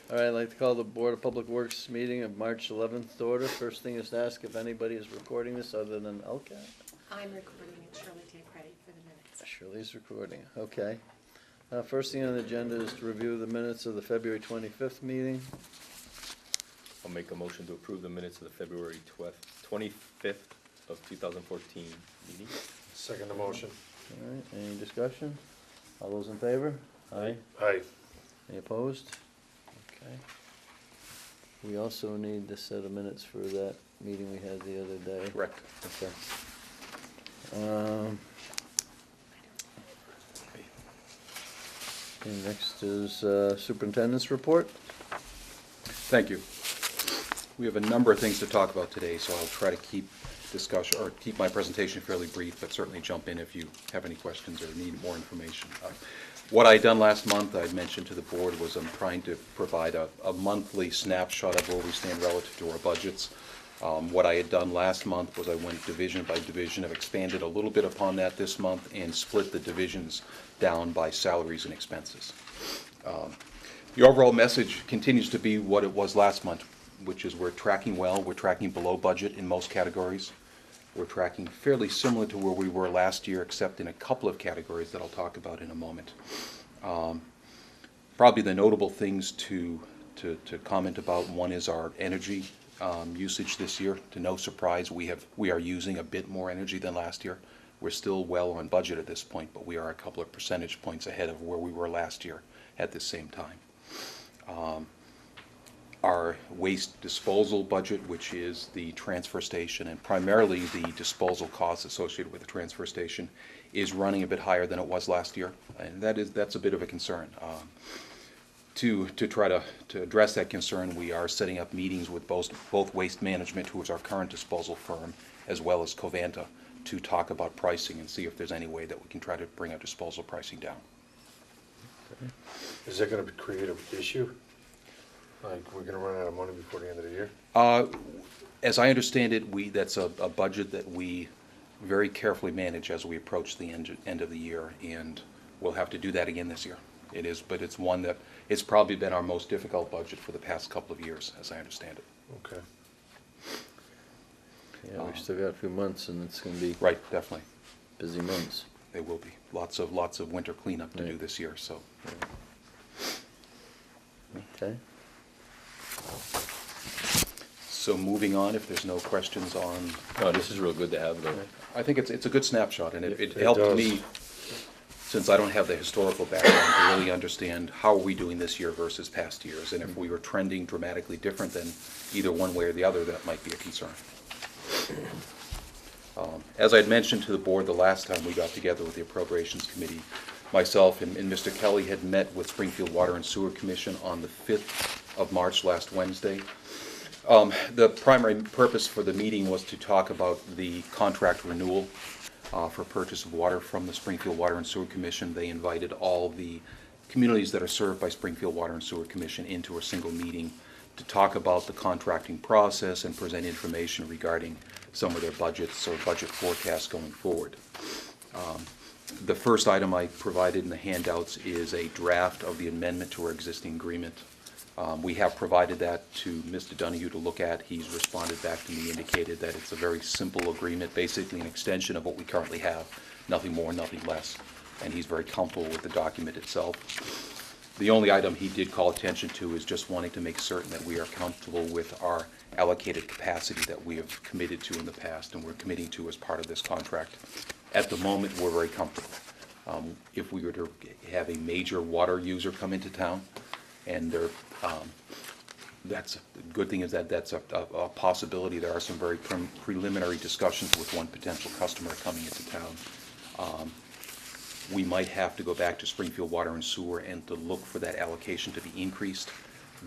All right, I'd like to call the Board of Public Works meeting of March 11th to order. First thing is to ask if anybody is recording this other than LCAT. I'm recording it. Shirley, take credit for the minutes. Shirley's recording, okay. First thing on the agenda is to review the minutes of the February 25th meeting. I'll make a motion to approve the minutes of the February 25th of 2014 meeting. Second the motion. All right, any discussion? All those in favor? Aye. Aye. Any opposed? Okay. We also need a set of minutes for that meeting we had the other day. Correct. Okay. Okay, next is superintendent's report. Thank you. We have a number of things to talk about today, so I'll try to keep my presentation fairly brief, but certainly jump in if you have any questions or need more information. What I had done last month, I mentioned to the board, was I'm trying to provide a monthly snapshot of where we stand relative to our budgets. What I had done last month was I went division by division. I've expanded a little bit upon that this month and split the divisions down by salaries and expenses. The overall message continues to be what it was last month, which is we're tracking well. We're tracking below budget in most categories. We're tracking fairly similar to where we were last year, except in a couple of categories that I'll talk about in a moment. Probably the notable things to comment about, one is our energy usage this year. To no surprise, we are using a bit more energy than last year. We're still well on budget at this point, but we are a couple of percentage points ahead of where we were last year at the same time. Our waste disposal budget, which is the transfer station and primarily the disposal costs associated with the transfer station, is running a bit higher than it was last year, and that's a bit of a concern. To try to address that concern, we are setting up meetings with both Waste Management, who is our current disposal firm, as well as Covanta, to talk about pricing and see if there's any way that we can try to bring our disposal pricing down. Is that gonna create an issue? Like, we're gonna run out of money before the end of the year? As I understand it, that's a budget that we very carefully manage as we approach the end of the year, and we'll have to do that again this year. But it's one that it's probably been our most difficult budget for the past couple of years, as I understand it. Okay. Yeah, we've still got a few months and it's gonna be Right, definitely. busy months. They will be. Lots of winter cleanup to do Right. this year, so. Okay. So moving on, if there's no questions on, No, this is real good to have, though. I think it's a good snapshot, and it It helped does. me, since I don't have the historical background, to really understand how are we doing this year versus past years, and if we were trending dramatically different than either one way or the other, that might be a concern. As I had mentioned to the board the last time we got together with the Appropriations Committee, myself and Mr. Kelly had met with Springfield Water and Sewer Commission on the 5th of March, last Wednesday. The primary purpose for the meeting was to talk about the contract renewal for purchase of water from the Springfield Water and Sewer Commission. They invited all the communities that are served by Springfield Water and Sewer Commission into a single meeting to talk about the contracting process and present information regarding some of their budgets or budget forecasts going forward. The first item I provided in the handouts is a draft of the amendment to our existing agreement. We have provided that to Mr. Donahue to look at. He's responded back to me, indicated that it's a very simple agreement, basically an extension of what we currently have, nothing more, nothing less, and he's very comfortable with the document itself. The only item he did call attention to is just wanting to make certain that we are comfortable with our allocated capacity that we have committed to in the past and we're committing to as part of this contract. At the moment, we're very comfortable. If we were to have a major water user come into town, and that's the good thing is that that's a possibility. There are some very preliminary discussions with one potential customer coming into town. We might have to go back to Springfield Water and Sewer and to look for that allocation to be increased.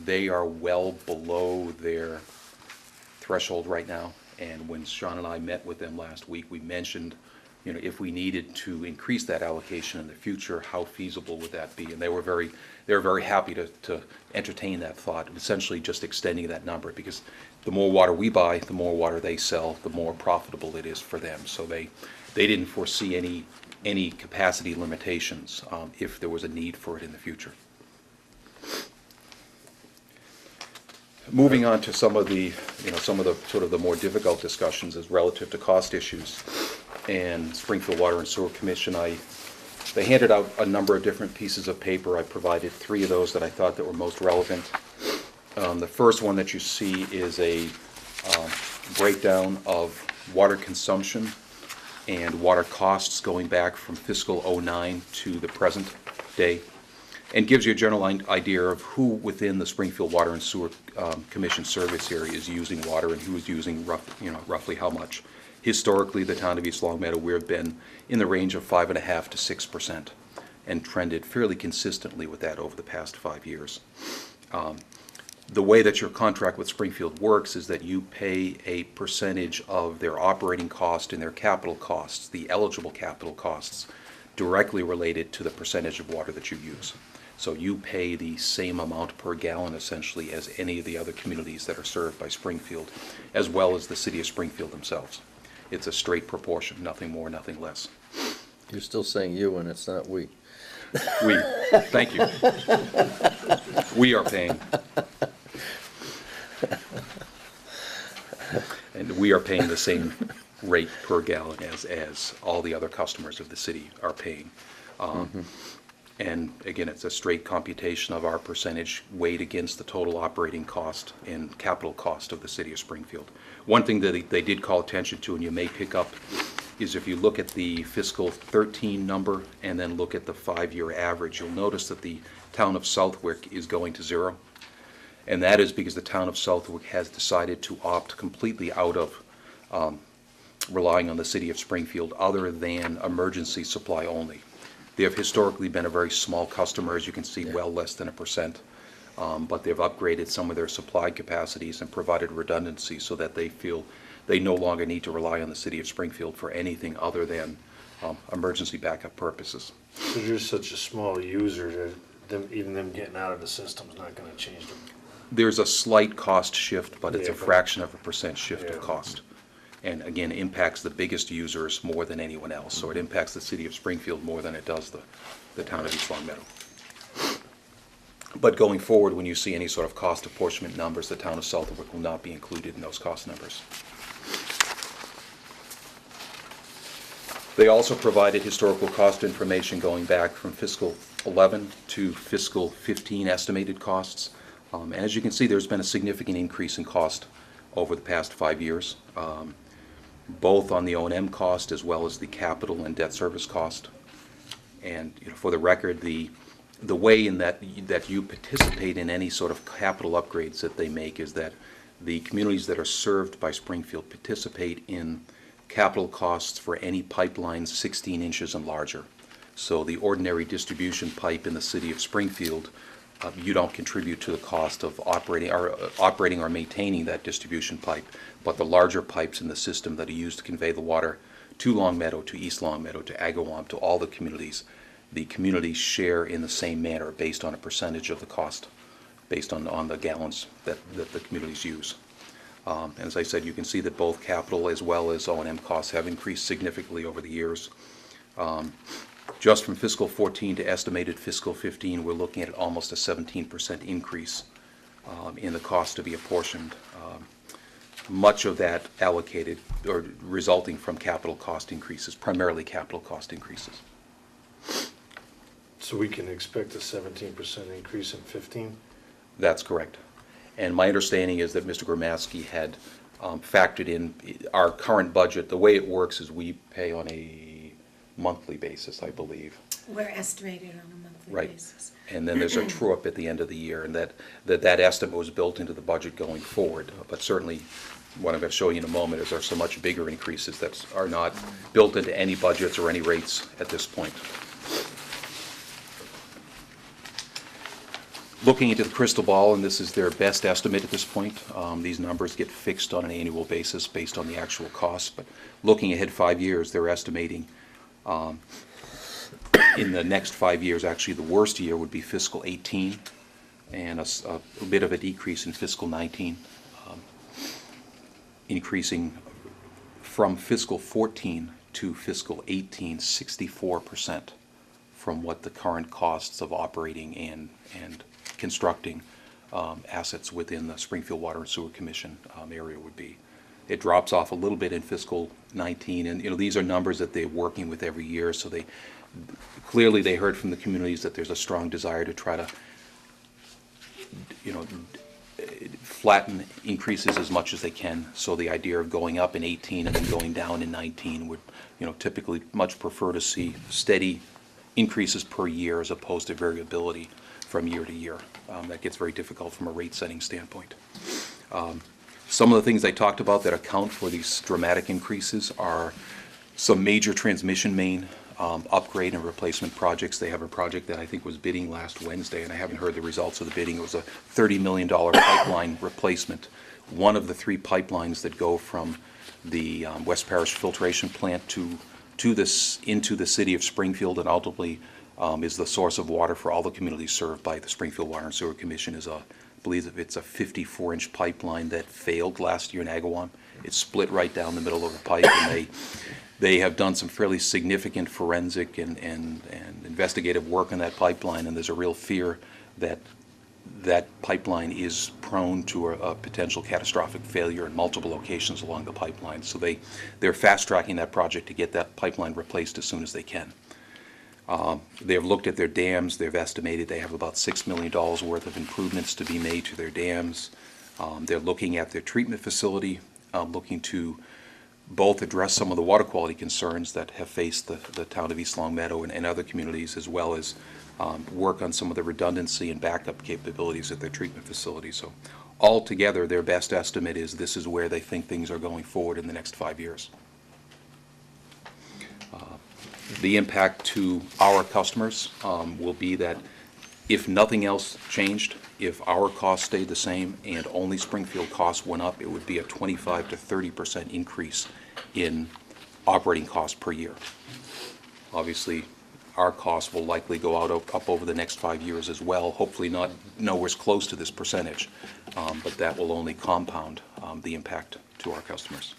They are well below their threshold right now, and when Sean and I met with them last week, we mentioned, if we needed to increase that allocation in the future, how feasible would that be? And they were very happy to entertain that thought, essentially just extending that number, because the more water we buy, the more water they sell, the more profitable it is for them. So they didn't foresee any capacity limitations if there was a need for it in the future. Moving on to some of the sort of the more difficult discussions is relative to cost issues. And Springfield Water and Sewer Commission, they handed out a number of different pieces of paper. I provided 3 of those that I thought that were most relevant. The first one that you see is a breakdown of water consumption and water costs going back from fiscal '09 to the present day, and gives you a general idea of who within the Springfield Water and Sewer Commission service area is using water and who is using roughly how much. Historically, the town of East Longmeadow, we've been in the range of 5.5% to 6% and trended fairly consistently with that over the past 5 years. The way that your contract with Springfield works is that you pay a percentage of their operating cost and their capital costs, the eligible capital costs, directly related to the percentage of water that you use. So you pay the same amount per gallon essentially as any of the other communities that are served by Springfield, as well as the city of Springfield themselves. It's a straight proportion, nothing more, nothing less. You're still saying you and it's not we. We, thank you. We are paying. And we are paying the same rate per gallon as all the other customers of the city are paying. And again, it's a straight computation of our percentage weighed against the total operating cost and capital cost of the city of Springfield. One thing that they did call attention to, and you may pick up, is if you look at the fiscal 13 number and then look at the 5-year average, you'll notice that the town of Southwick is going to 0. And that is because the town of Southwick has decided to opt completely out of relying on the city of Springfield other than emergency supply only. They have historically been a very small customer, as you can see, well less than 1%, but they've upgraded some of their supply capacities and provided redundancy so that they feel they no longer need to rely on the city of Springfield for anything other than emergency backup purposes. So you're such a small user that even them getting out of the system's not gonna change them. There's a slight cost shift, but it's a Yeah, but- fraction of a percent shift Yeah. of cost. And again, impacts the biggest users more than anyone else. So it impacts the city of Springfield more than it does the town of East Longmeadow. But going forward, when you see any sort of cost apportionment numbers, the town of Southwick will not be included in those cost numbers. They also provided historical cost information going back from fiscal 11 to fiscal 15 estimated costs. And as you can see, there's been a significant increase in cost over the past 5 years, both on the O&M cost as well as the capital and debt service cost. And for the record, the way in that you participate in any sort of capital upgrades that they make is that the communities that are served by Springfield participate in capital costs for any pipeline 16 inches and larger. So the ordinary distribution pipe in the city of Springfield, you don't contribute to the cost of operating or maintaining that distribution pipe, but the larger pipes in the system that are used to convey the water to Longmeadow, to East Longmeadow, to Agawam, to all the communities share in the same manner based on a percentage of the cost, based on the gallons that the communities use. And as I said, you can see that both capital as well as O&M costs have increased significantly over the years. Just from fiscal 14 to estimated fiscal 15, we're looking at almost a 17% increase in the cost to be apportioned. Much of that allocated or resulting from capital cost increases, primarily capital cost increases. So we can expect a 17% increase in 15? That's correct. And my understanding is that Mr. Gramaski had factored in our current budget. The way it works is we pay on a monthly basis, I believe. We're estimated on a monthly Right. basis. And then there's a true-up at the end of the year, and that estimate was built into the budget going forward. But certainly, what I'm going to show you in a moment is there are some much bigger increases that are not built into any budgets or any rates at this point. Looking into the crystal ball, and this is their best estimate at this point. These numbers get fixed on an annual basis based on the actual costs, but looking ahead 5 years, they're estimating in the next 5 years, actually the worst year would be fiscal 18, and a bit of a decrease in fiscal 19, increasing from fiscal 14 to fiscal 18, 64% from what the current costs of operating and constructing assets within the Springfield Water and Sewer Commission area would be. It drops off a little bit in fiscal 19, and these are numbers that they're working with every year, so clearly they heard from the communities that there's a strong desire to try to flatten increases as much as they can. So the idea of going up in 18 and then going down in 19 would, typically much prefer to see steady increases per year as opposed to variability from year to year. That gets very difficult from a rate setting standpoint. Some of the things I talked about that account for these dramatic increases are some major transmission main upgrade and replacement projects. They have a project that I think was bidding last Wednesday, and I haven't heard the results of the bidding. It was a $30 million pipeline replacement. One of the 3 pipelines that go from the West Parish filtration plant into the city of Springfield and ultimately is the source of water for all the communities served by the Springfield Water and Sewer Commission. I believe it's a 54-inch pipeline that failed last year in Agawam. It split right down the middle of the pipe, and they have done some fairly significant forensic and investigative work on that pipeline, and there's a real fear that that pipeline is prone to a potential catastrophic failure in multiple locations along the pipeline. So they're fast-tracking that project to get that pipeline replaced as soon as they can. They've looked at their dams. They've estimated they have about $6 million worth of improvements to be made to their dams. They're looking at their treatment facility, looking to both address some of the water quality concerns that have faced the town of East Long Meadow and other communities, as well as work on some of the redundancy and backup capabilities at their treatment facility. So altogether, their best estimate is this is where they think things are going forward in the next 5 years. The impact to our customers will be that if nothing else changed, if our costs stayed the same and only Springfield costs went up, it would be a 25% to 30% increase in operating costs per year. Obviously, our costs will likely go up over the next 5 years as well, hopefully not nowhere close to this percentage, but that will only compound the impact to our customers.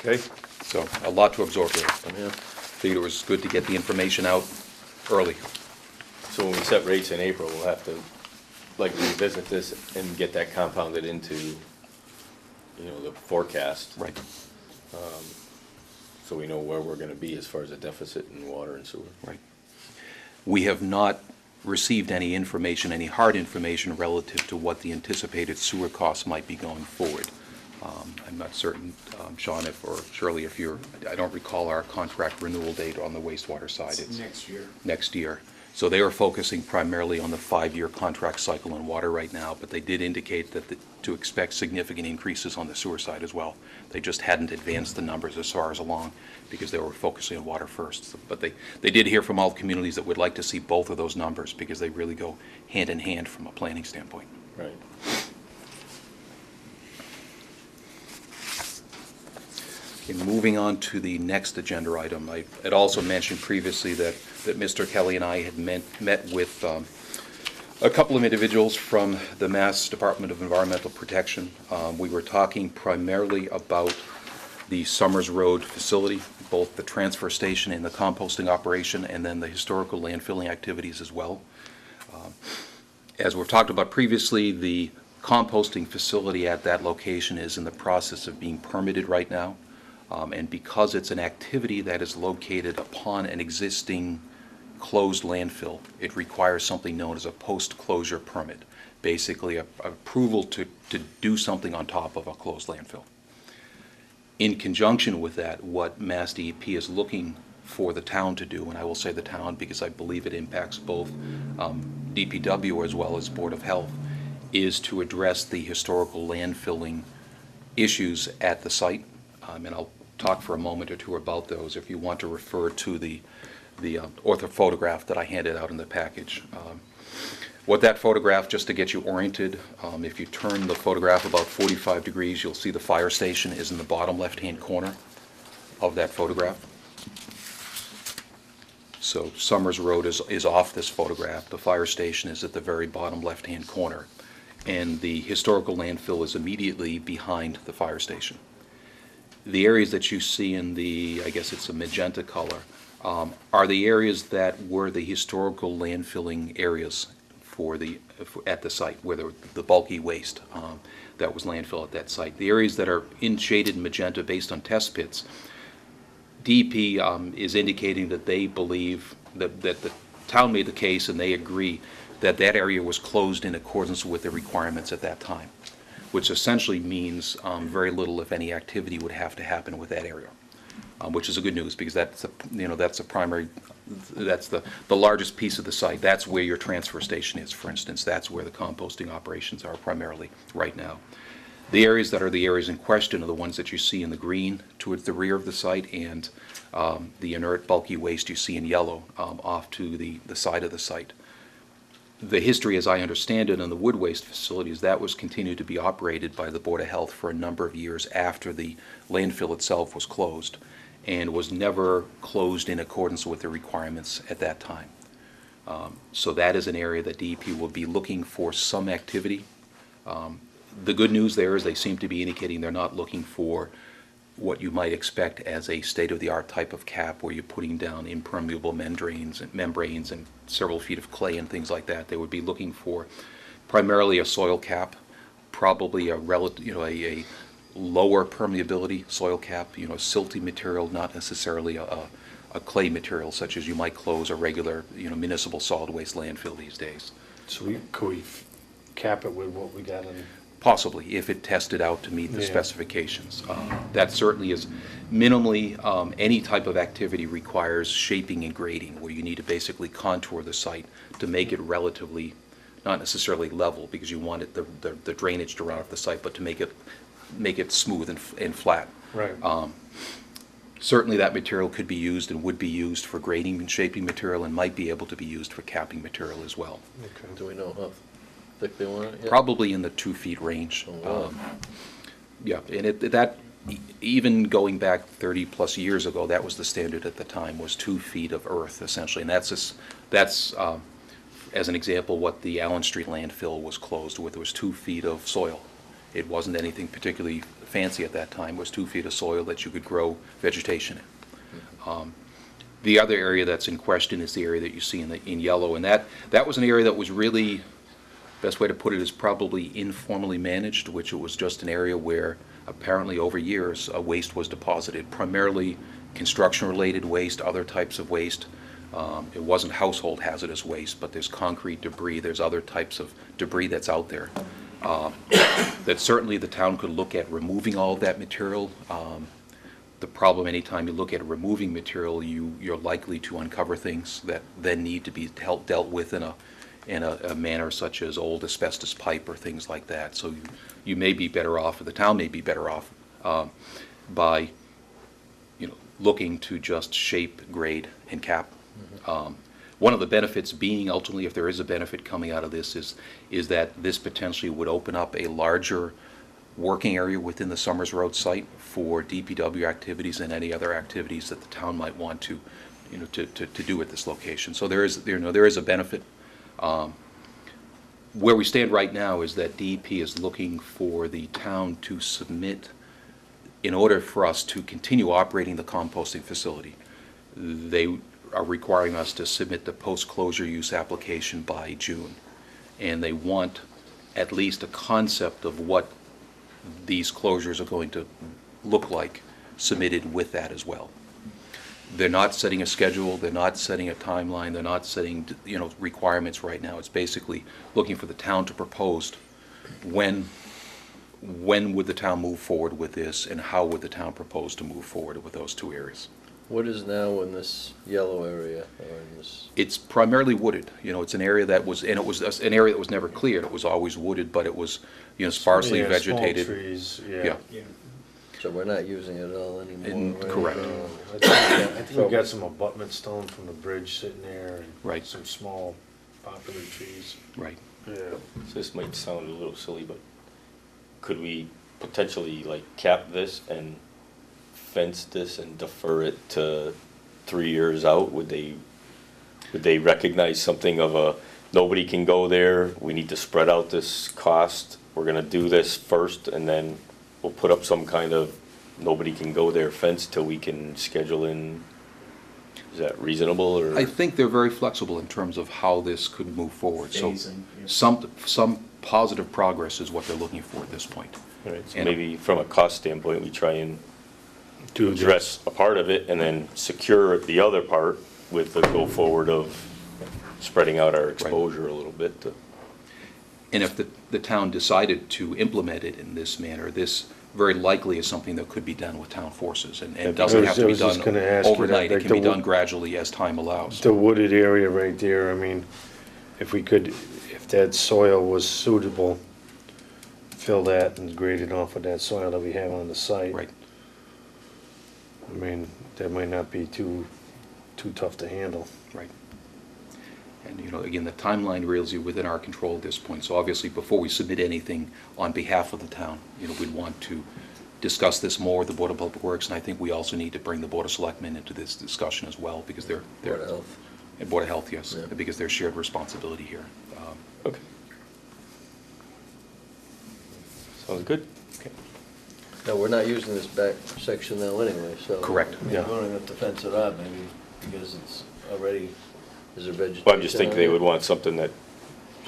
Okay. So a lot to absorb there. Yeah. Figured it was good to get the information out early. So when we set rates in April, we'll have to revisit this and get that compounded into, the forecast. Right. So we know where we're gonna be as far as a deficit in water and sewer. Right. We have not received any information, any hard information relative to what the anticipated sewer costs might be going forward. I'm not certain, Sean, or Shirley, I don't recall our contract renewal date on the wastewater side. It's next year. Next year. So they are focusing primarily on the 5-year contract cycle in water right now, but they did indicate that to expect significant increases on the sewer side as well. They just hadn't advanced the numbers as far as along because they were focusing on water first. But they did hear from all communities that would like to see both of those numbers because they really go hand in hand from a planning standpoint. Right. Okay, moving on to the next agenda item, I had also mentioned previously that Mr. Kelly and I had met with a couple of individuals from the Mass Department of Environmental Protection. We were talking primarily about the Summers Road facility, both the transfer station and the composting operation, and then the historical landfilling activities as well. As we've talked about previously, the composting facility at that location is in the process of being permitted right now. And because it's an activity that is located upon an existing closed landfill, it requires something known as a post-closure permit, basically approval to do something on top of a closed landfill. In conjunction with that, what Mass DEP is looking for the town to do, and I will say the town because I believe it impacts both DPW as well as Board of Health, is to address the historical landfilling issues at the site. And I'll talk for a moment or two about those if you want to refer to the ortho photograph that I handed out in the package. What that photograph, just to get you oriented, if you turn the photograph about 45 degrees, you'll see the fire station is in the bottom left-hand corner of that photograph. So Summers Road is off this photograph. The fire station is at the very bottom left-hand corner. And the historical landfill is immediately behind the fire station. the areas that you see in the, I guess it's a magenta color, are the areas that were the historical landfilling areas at the site, where the bulky waste that was landfill at that site. The areas that are in shaded magenta based on test pits, DEP is indicating that they believe that the town made the case and they agree that that area was closed in accordance with the requirements at that time, which essentially means very little, if any, activity would have to happen with that area, which is a good news, because that's the primary, that's the largest piece of the site. That's where your transfer station is, for instance. That's where the composting operations are primarily right now. The areas that are the areas in question are the ones that you see in the green towards the rear of the site, and the inert bulky waste you see in yellow off to the side of the site. The history, as I understand it, on the wood waste facilities, that was continued to be operated by the Board of Health for a number of years after the landfill itself was closed, and was never closed in accordance with the requirements at that time. So that is an area that DEP will be looking for some activity. The good news there is they seem to be indicating they're not looking for what you might expect as a state-of-the-art type of cap, where you're putting down impermeable membranes and several feet of clay and things like that. They would be looking for primarily a soil cap, probably a lower permeability soil cap, silty material, not necessarily a clay material such as you might close a regular municipal solid waste landfill these days. So could we cap it with what we got in? Possibly, if it tested out to meet the Yeah. specifications. That certainly is minimally, any type of activity requires shaping and grading, where you need to basically contour the site to make it relatively, not necessarily level, because you want the drainage to run off the site, but to make it smooth and flat. Right. Certainly that material could be used and would be used for grading and shaping material, and might be able to be used for capping material as well. Okay. Do we know how thick they want it yet? Probably in the 2 feet range. Oh, wow. Yeah, and even going back 30-plus years ago, that was the standard at the time, was 2 feet of earth, essentially. And that's as an example, what the Allen Street landfill was closed with. It was 2 feet of soil. It wasn't anything particularly fancy at that time. It was 2 feet of soil that you could grow vegetation in. The other area that's in question is the area that you see in yellow, and that was an area that was really, best way to put it is probably informally managed, which it was just an area where apparently over years waste was deposited, primarily construction-related waste, other types of waste. It wasn't household hazardous waste, but there's concrete debris, there's other types of debris that's out there. That certainly the town could look at removing all of that material. The problem, anytime you look at removing material, you're likely to uncover things that then need to be dealt with in a manner such as old asbestos pipe or things like that. So you may be better off, or the town may be better off, by looking to just shape, grade, and cap. One of the benefits being, ultimately, if there is a benefit coming out of this, is that this potentially would open up a larger working area within the Summers Road site for DPW activities and any other activities that the town might want to do at this location. So there is a benefit. Where we stand right now is that DEP is looking for the town to submit, in order for us to continue operating the composting facility, they are requiring us to submit the post-closure use application by June. And they want at least a concept of what these closures are going to look like submitted with that as well. They're not setting a schedule, they're not setting a timeline, they're not setting requirements right now. It's basically looking for the town to propose when would the town move forward with this, and how would the town propose to move forward with those two areas. What is now in this yellow area, or in this? It's primarily wooded. It's an area that was, and it was an area that was never cleared. It was always wooded, but it was sparsely Yeah, vegetated. Small trees, Yeah. So we're not using it all anymore, right? Correct. I think we got some abutment stone from the bridge sitting there, and Right. some small popular trees. Right. Yeah. So this might sound a little silly, but could we potentially cap this and fence this and defer it to 3 years out? Would they recognize something of nobody can go there, we need to spread out this cost, we're gonna do this first, and then we'll put up some kind of nobody can go there fenced till we can schedule in? Is that reasonable, or? I think they're very flexible in terms of how this could move forward. So Phasing, yeah. some positive progress is what they're looking for at this point. All right, so And- maybe from a cost standpoint, we try and Do address a part of it and then secure the other part with the go forward of spreading out our exposure a little bit to. And if the town decided to implement it in this manner, this very likely is something that could be done with town forces, and I doesn't have to I be was just done gonna ask you that, overnight. It like can be the done gradually as time allows. The wooded area right there, I mean, if we could, if that soil was suitable, fill that and grade it off of that soil that we have on the site. Right. I mean, that might not be too tough to handle. Right. And, you know, again, the timeline really is within our control at this point. So obviously, before we submit anything on behalf of the town, you know, we'd want to discuss this more with the Board of Public Works, and I think we also need to bring the Board of Selectmen into this discussion as well, because they're. Board of Health. And Board of Health, yes, Yeah. because they're shared responsibility here. Okay. Sounds good. Okay. No, we're not using this back section now anyway, so. Correct. I mean, Yeah. We don't even have to fence it up, maybe, because it's already, is there vegetation? Well, I'm just thinking they on would it? want something that,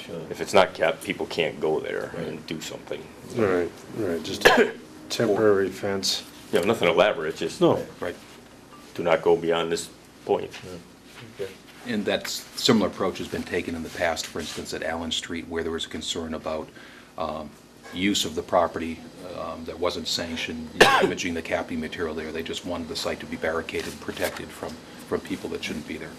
Sure. if it's not capped, people can't go there and Right. do something. Right, right, just a temporary fence. You know, nothing elaborate, just No, Right. do not go beyond this point. Yeah. Okay. And that similar approach has been taken in the past, for instance, at Allen Street, where there was a concern about use of the property that wasn't sanctioned, damaging the capping material there. They just wanted the site to be barricaded and protected from people that shouldn't be there.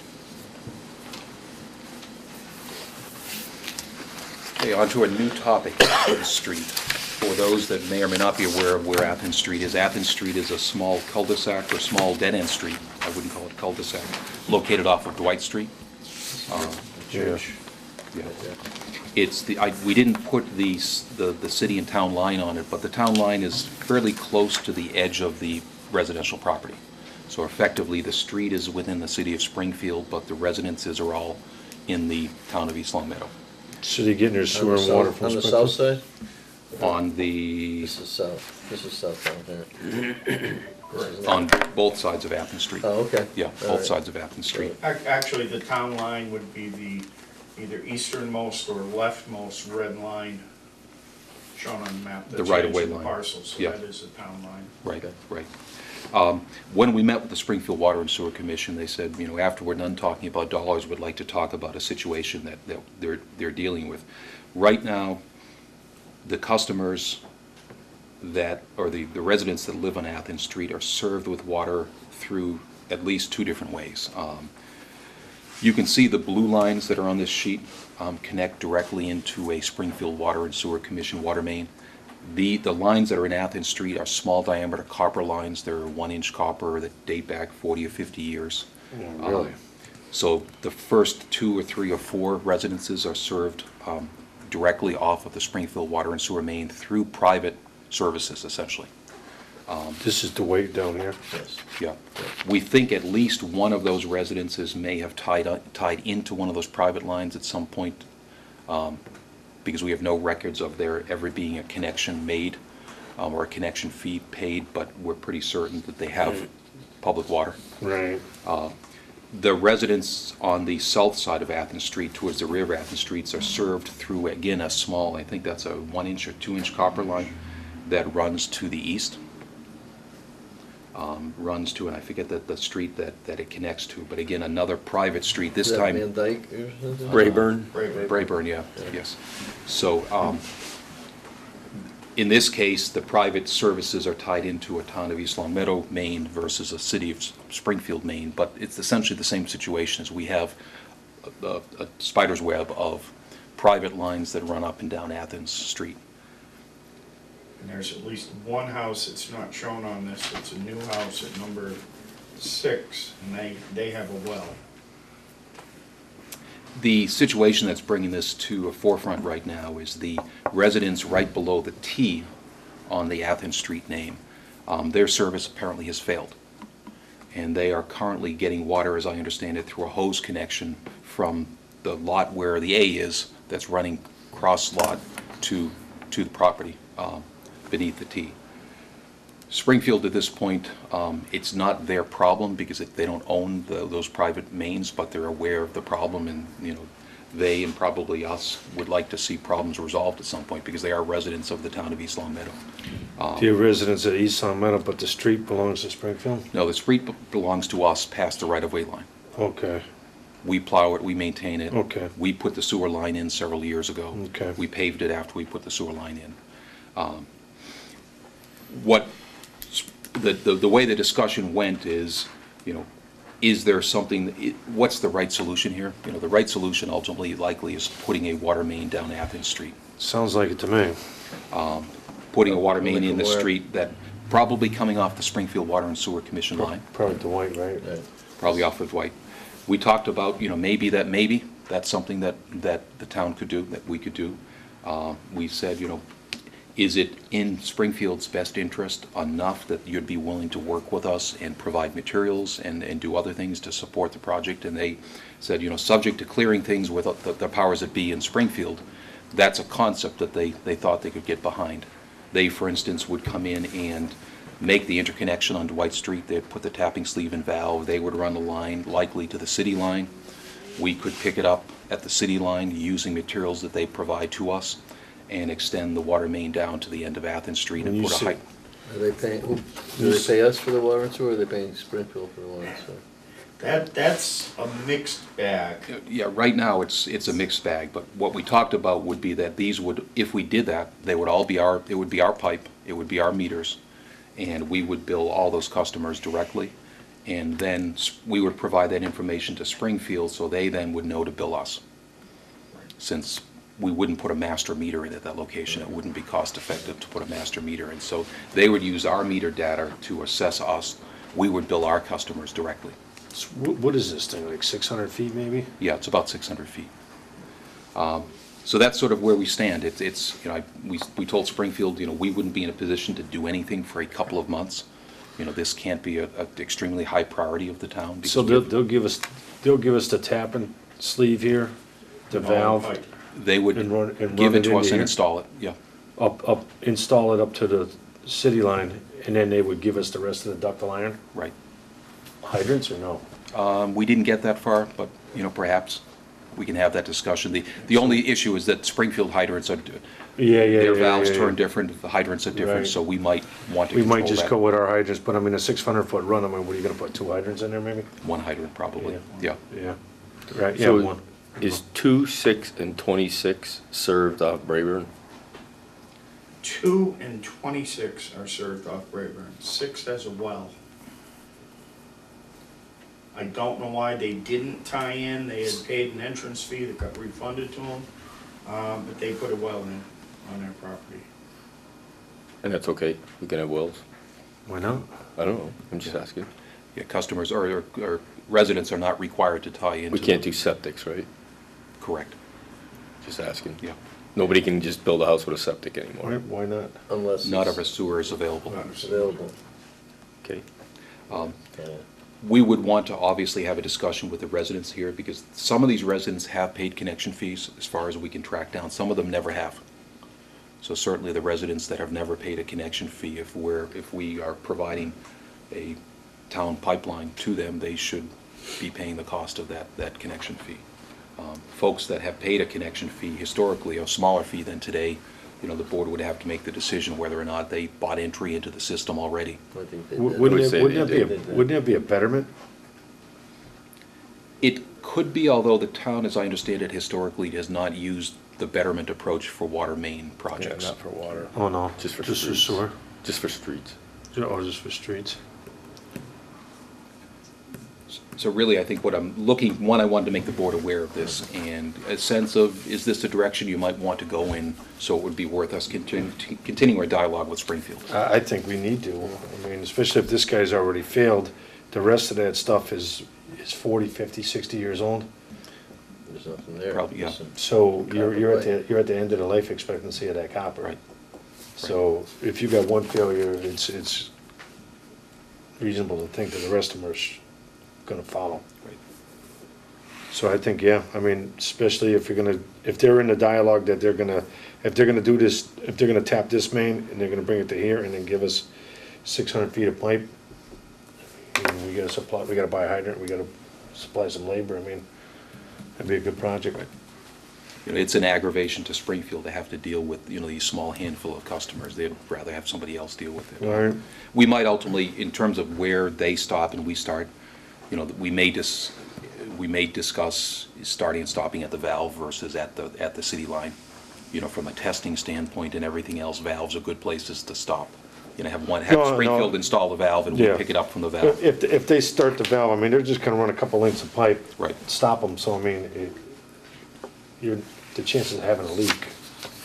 Okay, on to a new topic, Athens Street. For those that may or may not be aware of where Athens Street is a small cul-de-sac or small dead-end street, I wouldn't call it cul-de-sac, located off of Dwight Street. Church. Yeah. It's we didn't put the city and town line on it, but the town line is fairly close to the edge of the residential property. So effectively, the street is within the city of Springfield, but the residences are all in the town of East Long Meadow. city getting their On sewer the and water south, from on the Springfield. south side? On the, This is south down here. This is on not- both sides of Athens Street. Oh, okay. Yeah, All both right. sides of Athens Street. Actually, the town line would be the either easternmost or leftmost red line shown on the map. The that's right-of-way edging the line. parcel, so Yeah. that is the town line. Right, Okay. right. When we met with the Springfield Water and Sewer Commission, they said, you know, after we're done talking about dollars, we'd like to talk about a situation that they're dealing with. Right now, the customers that, or the residents that live on Athens Street are served with water through at least two different ways. You can see the blue lines that are on this sheet connect directly into a Springfield Water and Sewer Commission water main. The lines that are in Athens Street are small diameter copper lines. They're 1-inch copper that date back 40 or 50 years. Really? So the first 2 or 3 or 4 residences are served directly off of the Springfield Water and Sewer main through private services, essentially. This is the weight down here. Yes. Yeah. We think at least one of those residences may have tied into one of those private lines at some point, because we have no records of there ever being a connection made or a connection fee paid, but we're pretty certain that they have public water. Right. The residents on the south side of Athens Street, towards the rear of Athens Streets, are served through, again, a small, I think that's a 1-inch or 2-inch copper line that runs to the east. Runs to, and I forget the street that it connects to, but again, another private street, this Is that time. Van Dyke or something? Rayburn? Brayburn, yeah, yes. So, in this case, the private services are tied into a town of East Long Meadow, Maine versus a city of Springfield, Maine, but it's essentially the same situation as we have a spider's web of private lines that run up and down Athens Street. And there's at least one house that's not shown on this, it's a new house at number 6, and they have a well. The situation that's bringing this to a forefront right now is the residents right below the T on the Athens Street name. Their service apparently has failed. And they are currently getting water, as I understand it, through a hose connection from the lot where the A is, that's running cross lot to the property beneath the T. Springfield, at this point, it's not their problem because they don't own those private mains, but they're aware of the problem, and, you know, they and probably us would like to see problems resolved at some point because they are residents of the town of East Long Meadow. Dear residents of East Long Meadow, but the street belongs to Springfield? No, the street belongs to us past the right-of-way line. Okay, We plow it, we maintain it. Okay. We put the sewer line in several years ago. Okay. We paved it after we put the sewer line in. What, the way the discussion went is, you know, is there something, what's the right solution here? You know, the right solution ultimately likely is putting a water main down Athens Street. sounds like it to me. Putting a water main in the Where? street that, probably coming off the Springfield Water and Sewer Commission line. Probably Dwight, right? Right. Probably off of Dwight. We talked about, you know, maybe that's something that the town could do, that we could do. We said, you know, is it in Springfield's best interest enough that you'd be willing to work with us and provide materials and do other things to support the project? And they said, you know, subject to clearing things with the powers that be in Springfield, that's a concept that they thought they could get behind. They, for instance, would come in and make the interconnection on Dwight Street. They'd put the tapping sleeve and valve. They would run the line likely to the city line. We could pick it up at the city line using materials that they provide to us and extend the water main down to the end of Athens Street And and you put a see- height. Are they paying, do they pay us for the water and sewer, or are they paying Springfield for the water and sewer? That's a mixed bag. Yeah, right now, it's a mixed bag, but what we talked about would be that these would, if we did that, they would all be it would be our pipe, it would be our meters, and we would bill all those customers directly, and then we would provide that information to Springfield, so they then would know to bill us. Since we wouldn't put a master meter in at that location, it wouldn't be cost effective to put a master meter in, so they would use our meter data to assess us, we would bill our customers directly. What is this thing, like 600 feet maybe? Yeah, it's about 600 feet. So that's sort of where we stand. It's you know, we told Springfield, you know, we wouldn't be in a position to do anything for a couple of months. You know, this can't be a extremely high priority of the town. because So we have- they'll give us the tapping sleeve here, the valve, Like, They would and run give it it to us into and here? install it, yeah. install it up to the city line, and then they would give us the rest of the ductile iron Right. hydrants, or no? We didn't get that far, but, you know, perhaps we can have that discussion. The only issue is that Springfield hydrants are, Yeah, their valves turn different, the hydrants are different, Right. so we might want to We control might just that. go with our hydrants, but I mean, a 600-foot run, I mean, what are you gonna put, 2 hydrants in there maybe? One hydrant, probably, Yeah. yeah. Yeah, right, yeah, So one. is 2, 6, and 26 served off Brayburn? 2 and 26 are served off Brayburn. 6 has a well. I don't know why they didn't tie in. They had paid an entrance fee that got refunded to them, but they put a well in on their property. And that's okay, we can have wells? Why not? I don't know, I'm just asking. Yeah, customers or residents are not required to tie into. We can't do septics, right? Correct, Just asking. yeah. Nobody can just build a house with a septic Why, anymore. why not? Unless Not it's of a sewer is available. available. Okay. Yeah. We would want to obviously have a discussion with the residents here because some of these residents have paid connection fees as far as we can track down. Some of them never have. So certainly the residents that have never paid a connection fee, if we are providing a town pipeline to them, they should be paying the cost of that connection fee. Folks that have paid a connection fee historically, a smaller fee than today, you know, the board would have to make the decision whether or not they bought entry into the system already. I think they W- did. Wouldn't would it, say wouldn't they that be, did. wouldn't that be a betterment? It could be, although the town, as I understand it, historically has not used the betterment approach for water main Yeah, projects. not for water, Oh, no. Just for Just for streets. sewer? just for streets. Or just for streets? So really, I think what I'm looking, one, I wanted to make the board aware of this, and a sense of, is this the direction you might want to go in, so it would be worth us continuing our dialogue with Springfield? I think we need to. I mean, especially if this guy's already failed, the rest of that stuff is 40, 50, 60 years old. There's nothing there. Probably, yeah. There's some So you're at copper the end of the life expectancy of that copper. Right. So if you got one failure, it's reasonable to think that the rest of them are gonna follow. Right. So I think, yeah, I mean, especially if they're in the dialogue that if they're gonna do this, if they're gonna tap this main and they're gonna bring it to here and then give us 600 feet of pipe. And we gotta buy a hydrant, we gotta supply some labor, I mean, that'd be a good project. You know, it's an aggravation to Springfield to have to deal with, you know, these small handful of customers. They'd rather have somebody else deal with it. All right, We might ultimately, in terms of where they stop and we start, you know, we may discuss starting and stopping at the valve versus at the city line. You know, from a testing standpoint and everything else, valves are good places to stop. You know, have No, Springfield no. install the valve and we Yeah. pick it up from the valve. if they start the valve, I mean, they're just gonna run a couple lengths of pipe. Right. Stop them, so I mean, the chances of having a leak,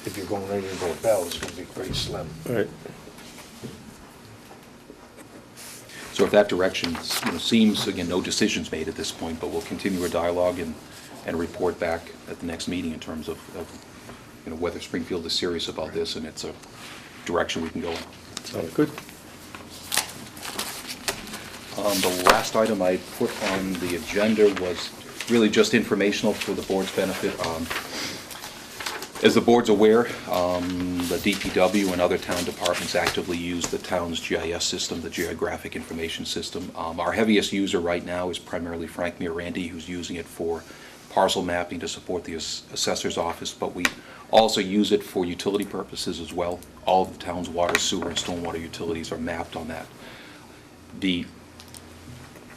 if you're going right into a valve, is gonna be pretty slim. Right. So if that direction, you know, seems, again, no decisions made at this point, but we'll continue our dialogue and report back at the next meeting in terms of, you know, whether Springfield is serious about this and it's a direction we can go in. Sounds good. The last item I put on the agenda was really just informational for the board's benefit. As the board's aware, the DPW and other town departments actively use the town's GIS system, the Geographic Information System. Our heaviest user right now is primarily Frank Mirandi, who's using it for parcel mapping to support the assessor's office, but we also use it for utility purposes as well. All of the town's water, sewer, and stormwater utilities are mapped on that.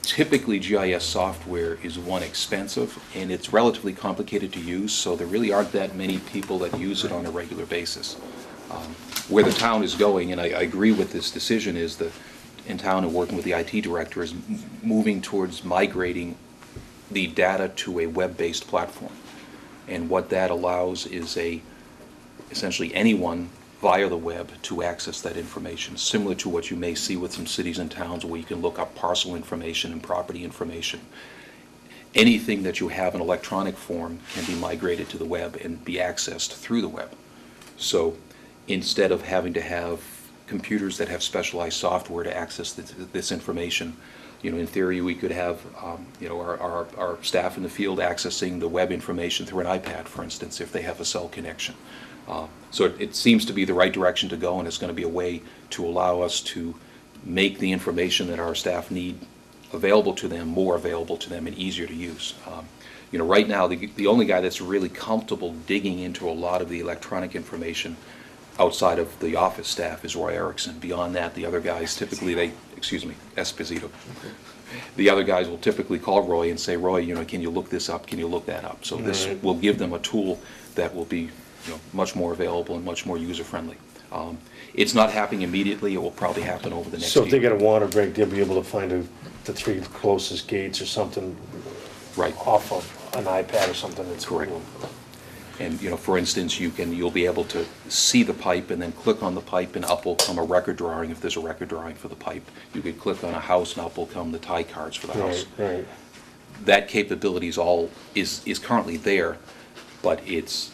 Typically, GIS software is, one, expensive, and it's relatively complicated to use, so there really aren't that many people that use it on a regular basis. Where the town is going, and I agree with this decision, is that in town and working with the IT director, is moving towards migrating the data to a web-based platform. And what that allows is essentially anyone via the web to access that information, similar to what you may see with some cities and towns where you can look up parcel information and property information. Anything that you have in electronic form can be migrated to the web and be accessed through the web. So instead of having to have computers that have specialized software to access this information, you know, in theory, we could have, you know, our staff in the field accessing the web information through an iPad, for instance, if they have a cell connection. So it seems to be the right direction to go, and it's going to be a way to allow us to make the information that our staff need available to them, more available to them, and easier to use. You know, right now, the only guy that's really comfortable digging into a lot of the electronic information outside of the office staff is Roy Erickson. Beyond that, the other guys typically, Esposito. The other guys will typically call Roy and say, Roy, you know, can you look this up? Can you look that up? So this will give them a tool that will be, you know, much more available and much more user-friendly. It's not happening immediately. It will probably happen over the next So if they year. get a water break, they'll be able to find the 3 closest gates or something Right. off of an iPad or something that's. Correct. And, you know, for instance, you'll be able to see the pipe and then click on the pipe and up will come a record drawing if there's a record drawing for the pipe. You could click on a house and up will come the tie cards for the house. Right. That capability is currently there, but it's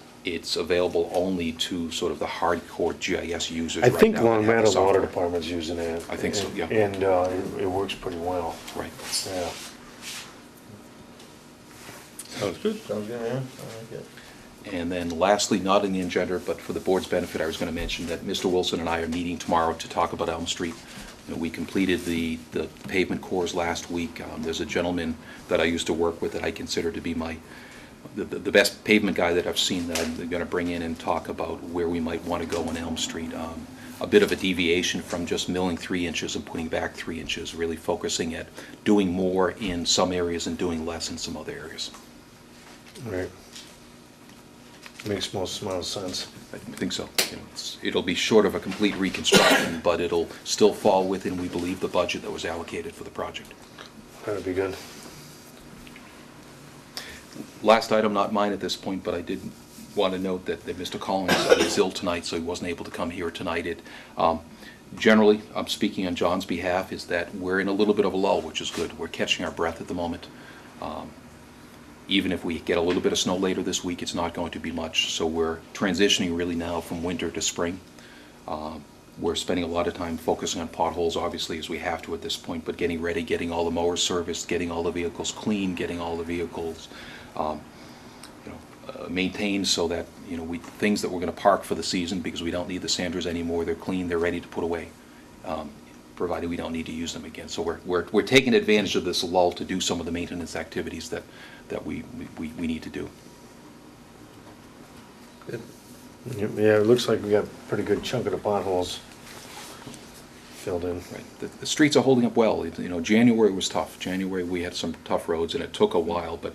available only to sort of the hardcore GIS users I right think now that Long have the Meadow software. Water Department's using that. I think so, yeah. And it works pretty well, Right. yeah. Sounds good. Sounds good, yeah. I like it. And then lastly, not in the agenda, but for the board's benefit, I was going to mention that Mr. Wilson and I are meeting tomorrow to talk about Elm Street. You know, we completed the pavement cores last week. There's a gentleman that I used to work with that I consider to be the best pavement guy that I've seen that I'm going to bring in and talk about where we might want to go on Elm Street. A bit of a deviation from just milling 3 inches and putting back 3 inches, really focusing at doing more in some areas and doing less in some other areas. Right. Makes most amount of sense. I think so. You know, it'll be short of a complete reconstruction, but it'll still fall within, we believe, the budget that was allocated for the project. That'd be good. Last item, not mine at this point, but I did want to note that Mr. Collins is ill tonight, so he wasn't able to come here tonight. Generally, I'm speaking on John's behalf, is that we're in a little bit of a lull, which is good. We're catching our breath at the moment. Even if we get a little bit of snow later this week, it's not going to be much. So we're transitioning really now from winter to spring. We're spending a lot of time focusing on potholes, obviously, as we have to at this point, but getting ready, getting all the mowers serviced, getting all the vehicles clean, getting all the vehicles maintained so that, you know, things that we're going to park for the season because we don't need the sanders anymore, they're clean, they're ready to put away. provided we don't need to use them again. So we're taking advantage of this lull to do some of the maintenance activities that we need to do. Good. Yeah, it looks like we got a pretty good chunk of the potholes filled in. Right. The streets are holding up well. You know, January was tough. January, we had some tough roads, and it took a while, but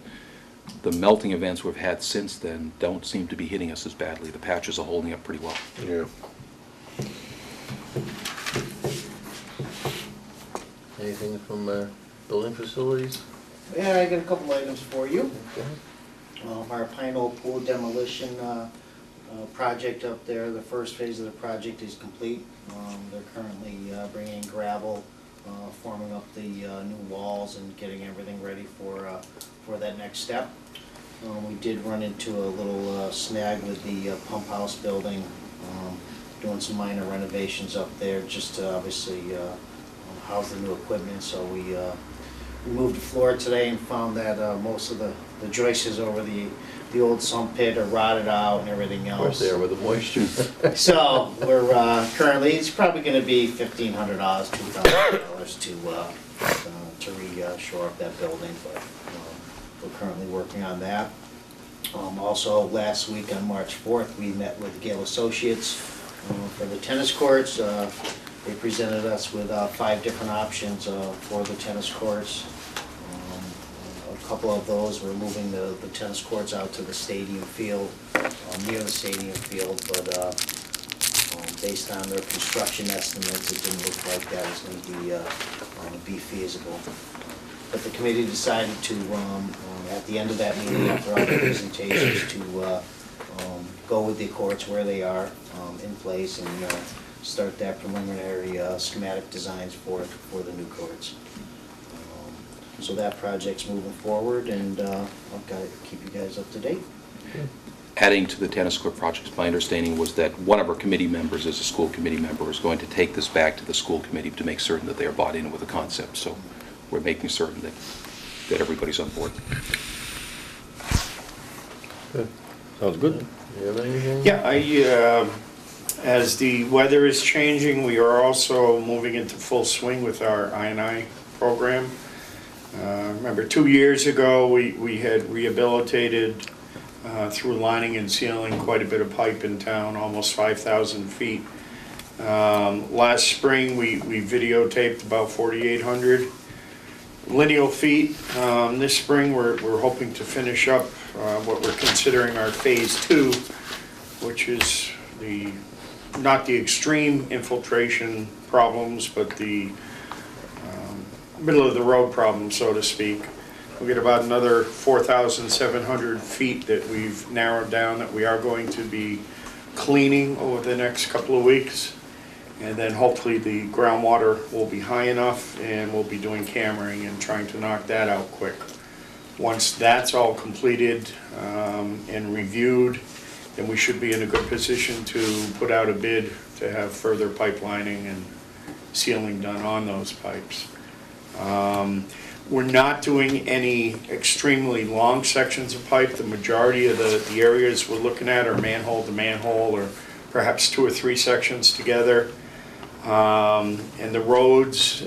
the melting events we've had since then don't seem to be hitting us as badly. The patches are holding up pretty well. Yeah. Anything from building facilities? Yeah, I got a couple items for you. Okay. Our Pine Oak Pool demolition project up there, the first phase of the project is complete. They're currently bringing in gravel, forming up the new walls and getting everything ready for that next step. We did run into a little snag with the pump house building, doing some minor renovations up there just to obviously house the new equipment. So we moved the floor today and found that most of the joists over the old sump pit are rotted out and everything Of else. course they are with the moisture. So we're currently, it's probably gonna be $1,500, $2,000 to re-shore up that building, but we're currently working on that. Also, last week on March 4th, we met with Gale Associates for the tennis courts. They presented us with 5 different options for the tennis courts. A couple of those, we're moving the tennis courts out to the stadium field, near the stadium field, but based on their construction estimates, it didn't look like that was going to be feasible. But the committee decided to, at the end of that meeting, after all the presentations, to go with the courts where they are in place and start that preliminary schematic designs for the new courts. So that project's moving forward, and I'll keep you guys up to date. Adding to the tennis court projects, my understanding was that one of our committee members, as a school committee member, is going to take this back to the school committee to make certain that they are bought in with the concept. So we're making certain that everybody's on board. Good. Sounds good. Do you have anything? Yeah, as the weather is changing, we are also moving into full swing with our I&I program. Remember 2 years ago, we had rehabilitated through lining and sealing quite a bit of pipe in town, almost 5,000 feet. Last spring, we videotaped about 4,800 lineal feet. This spring, we're hoping to finish up what we're considering our phase 2, which is not the extreme infiltration problems, but the middle of the road problem, so to speak. We'll get about another 4,700 feet that we've narrowed down that we are going to be cleaning over the next couple of weeks. And then hopefully the groundwater will be high enough and we'll be doing cammering and trying to knock that out quick. Once that's all completed and reviewed, then we should be in a good position to put out a bid to have further pipelining and sealing done on those pipes. We're not doing any extremely long sections of pipe. The majority of the areas we're looking at are manhole to manhole, or perhaps 2 or 3 sections together. And the roads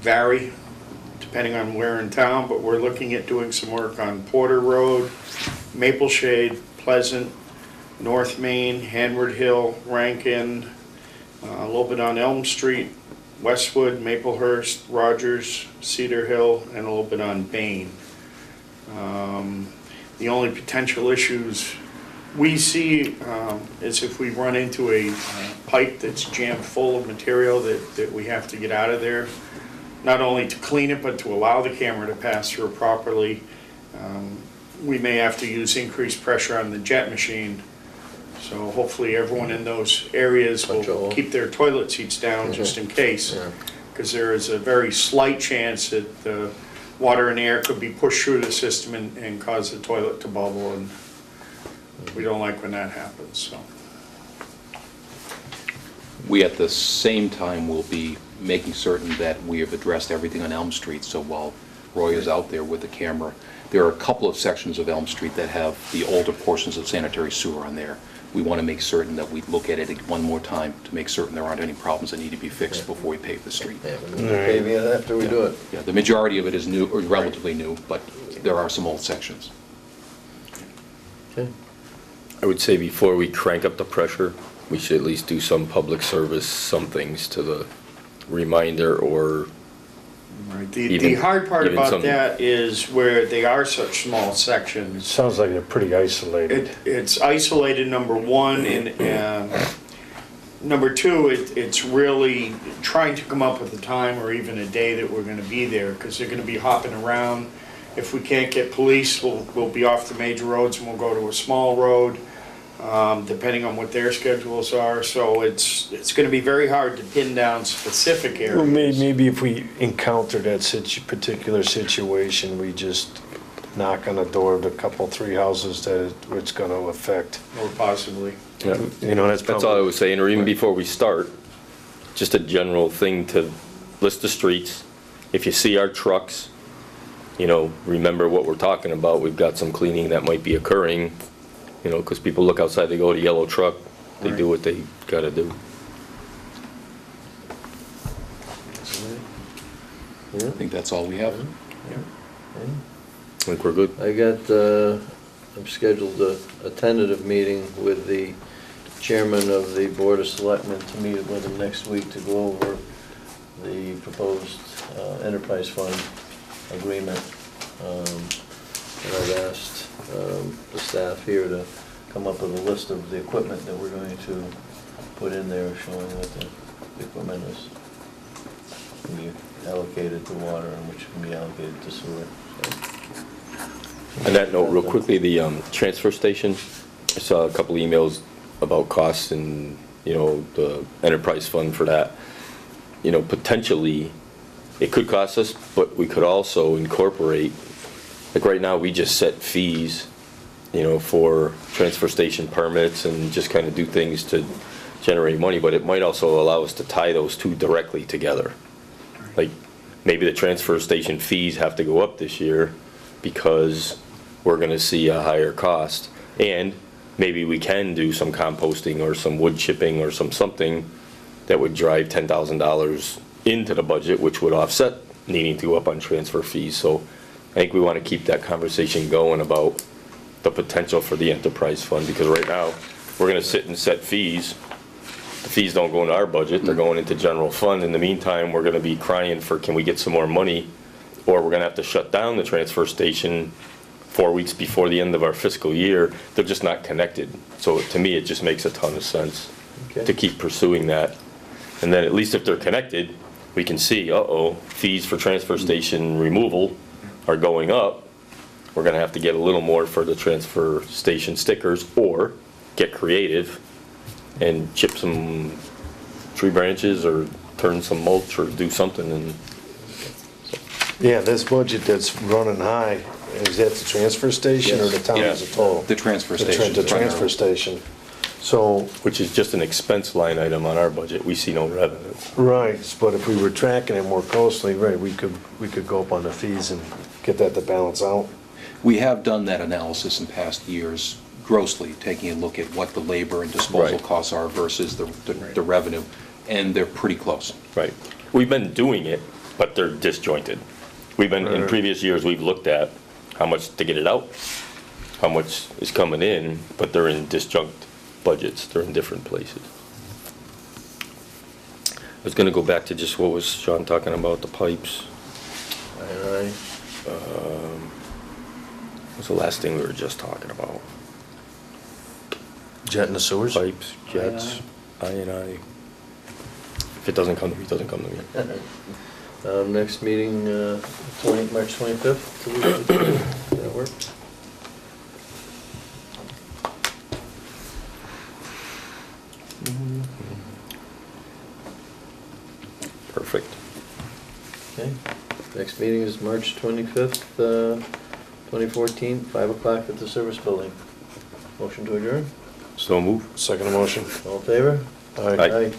vary depending on where in town, but we're looking at doing some work on Porter Road, Maple Shade, Pleasant, North Main, Hanward Hill, Rankin, a little bit on Elm Street, Westwood, Maplehurst, Rogers, Cedar Hill, and a little bit on Bain. The only potential issues we see is if we run into a pipe that's jammed full of material that we have to get out of there, not only to clean it, but to allow the camera to pass through properly. We may have to use increased pressure on the jet machine. So hopefully everyone in those areas will keep their toilet seats down just in case. Because there is a very slight chance that the water and air could be pushed through the system and cause the toilet to bubble, and we don't like when that happens, so. We, at the same time, will be making certain that we have addressed everything on Elm Street. So while Roy is out there with the camera, there are a couple of sections of Elm Street that have the older portions of sanitary sewer on there. we want to make certain that we look at it one more time to make certain there aren't any problems that need to be fixed before we pave the street. Yeah, we're gonna be paving it after we do it. Yeah, the majority of it is new, or relatively new, but there are some old sections. Okay. I would say before we crank up the pressure, we should at least do some public service, some things to the reminder or, Right. The Even- hard part even about some- that is where they are such small sections. Sounds like they're pretty isolated. It's isolated, number one, and number two, it's really trying to come up with a time or even a day that we're gonna be there, because they're gonna be hopping around. If we can't get police, we'll be off the major roads and we'll go to a small road, depending on what their schedules are. So it's gonna be very hard to pin down specific Well, areas. maybe if we encounter that particular situation, we just knock on the door of the couple, 3 houses that it's gonna affect. Or possibly. You know, that's that's all I probably, was saying, or even before we start, just a general thing to list the streets. If you see our trucks, remember what we're talking about. We've got some cleaning that might be occurring, because people look outside, they go to yellow truck, they do what they gotta do. I think that's all we have. I think we're good. I got, I've scheduled a tentative meeting with the chairman of the Board of Selectmen to meet with him next week to go over the proposed enterprise fund agreement. And I've asked the staff here to come up with a list of the equipment that we're going to put in there, showing what the equipment is can be allocated to water and which can be allocated to sewer. So, On that note, real quickly, the transfer station, I saw a couple emails about costs and, the enterprise fund for that. Potentially, it could cost us, but we could also incorporate, like right now, we just set fees, for transfer station permits and just kind of do things to generate money, but it might also allow us to tie those two directly together. Like, maybe the transfer station fees have to go up this year because we're gonna see a higher cost. And maybe we can do some composting or some wood chipping or something that would drive $10,000 into the budget, which would offset needing to go up on transfer fees. So I think we wanna keep that conversation going about the potential for the enterprise fund, because right now, we're gonna sit and set fees. The fees don't go into our budget, they're going into general fund. In the meantime, we're gonna be crying for, can we get some more money? Or we're gonna have to shut down the transfer station 4 weeks before the end of our fiscal year. They're just not connected. So to me, it just makes a ton of sense Okay. to keep pursuing that. And then at least if they're connected, we can see, fees for transfer station removal are going up. We're gonna have to get a little more for the transfer station stickers, or get creative and chip some tree branches or turn some mulch or do something. And yeah, this budget that's running high, is that the transfer station or the town as a total? The transfer The station. The transfer station. So, which is just an expense line item on our budget, we see no revenue. right, but if we were tracking it more closely, right, we could go up on the fees and get that to balance out. We have done that analysis in past years grossly, taking a look at what the labor and disposal Right. costs are versus the revenue, and they're pretty close. Right. We've been doing it, but they're disjointed. We've been, in Right. previous years, we've looked at how much to get it out, how much is coming in, but they're in disjunct budgets, they're in different places. I was gonna go back to just what was Sean talking about, the pipes. Aye, What's the last thing we were just talking about? Jet in the sewers? Pipes, jets, I&I. If it doesn't come to me, it doesn't come to me. aye. Next meeting, March 25th, does that work? Perfect. Okay, next meeting is March 25th, 2014, 5 o'clock at the service building. Motion to adjourn, So move. Second motion. all in favor? Aye. Aye. Aye.